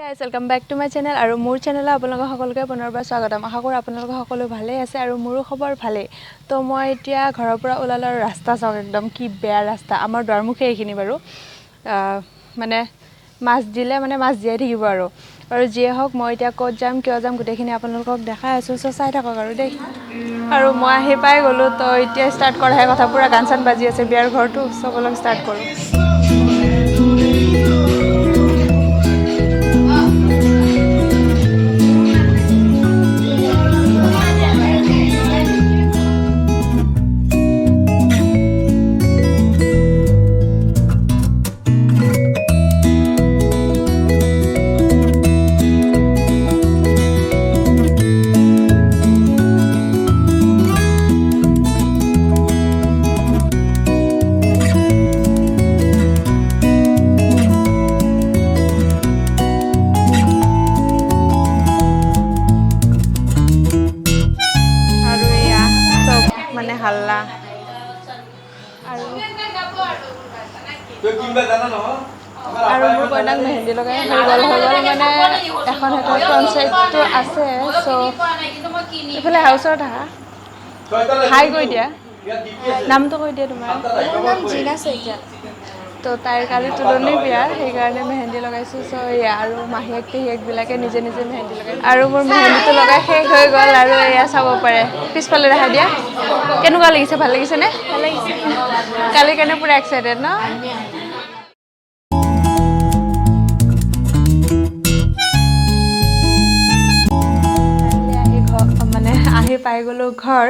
guys, welcome back to my channel আৰু মোৰ চেনেলে আপোনালোকক সকলোকে পুনৰবাৰ স্বাগতম আশা কৰোঁ আপোনালোক সকলো ভালে আছে আৰু মোৰো খবৰ ভালে তো মই এতিয়া ঘৰৰ পৰা ওলালৰ ৰাস্তা চাওক একদম কি বেয়া ৰাস্তা আমাৰ দুৱাৰমুখে এইখিনি বাৰু মানে মাছ দিলে মানে মাছ জীয়াই থাকিব আৰু যিয়ে হওক মই এতিয়া ক'ত যাম কিয় যাম গোটেইখিনি আপোনালোকক দেখাই আছো সো চাই থাকক আৰু দেই আৰু মই আহি পাই গ'লো তো এতিয়া ষ্টাৰ্ট কৰাহে কথা পুৰা গান চান বাজি আছে বিয়াৰ ঘৰটো সবলক ষ্টাৰ্ট কৰোঁ হাল্লা আৰু মোৰ কইনাক মেহেন্দি লগাই হৈ গ'ল মানে এখন এটা কনচাৰ্টটো আছে চ' এইফালে হাউচত আহা হাই কৈ দিয়া নামটো কৈ দিয়া তোমাৰ মোৰ নাম জিনা শইকীয়া তো তাইৰ কালি তুলনি বিয়া সেইকাৰণে মেহেন্দি লগাইছোঁ চ' এয়া আৰু মাহীয়েক পেহীয়েকবিলাকে নিজে নিজে মেহেন্দি লগাই আৰু মোৰ মেহেন্দিটো লগাই শেষ হৈ গ'ল আৰু এয়া চাব পাৰে পিছফালে দেখা দিয়া কেনেকুৱা লাগিছে ভাল লাগিছে নে ভাল লাগিছে কালি কাৰণে পুৰা এক্সাইটেড ন মানে আহি পাই গ'লোঁ ঘৰ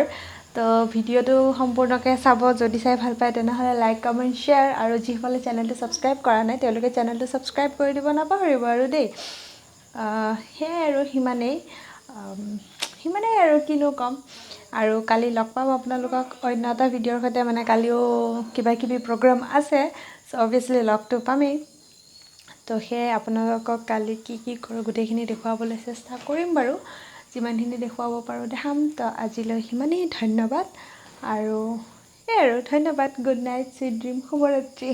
তো ভিডিঅ'টো সম্পূৰ্ণকৈ চাব যদি চাই ভাল পায় তেনেহ'লে লাইক কমেণ্ট শ্বেয়াৰ আৰু যিসকলে চেনেলটো ছাবস্ক্ৰাইব কৰা নাই তেওঁলোকে চেনেলটো ছাবস্ক্ৰাইব কৰি দিব নাপাহৰিব আৰু দেই সেয়াই আৰু সিমানেই আৰু কিনো ক'ম আৰু কালি লগ পাম আপোনালোকক অন্য এটা ভিডিঅ'ৰ সৈতে মানে কালিও কিবা কিবি প্ৰগ্ৰাম আছে চ' অভিয়াছলি লগটো পামেই তো সেয়াই আপোনালোকক কালি কি কৰোঁ গোটেইখিনি দেখুৱাবলৈ চেষ্টা কৰিম বাৰু যিমানখিনি দেখুৱাব পাৰোঁ দেখাম তো আজিলৈ সিমানেই ধন্যবাদ আৰু ধন্যবাদ গুড নাইট চুইট ড্ৰিম শুভৰাত্ৰি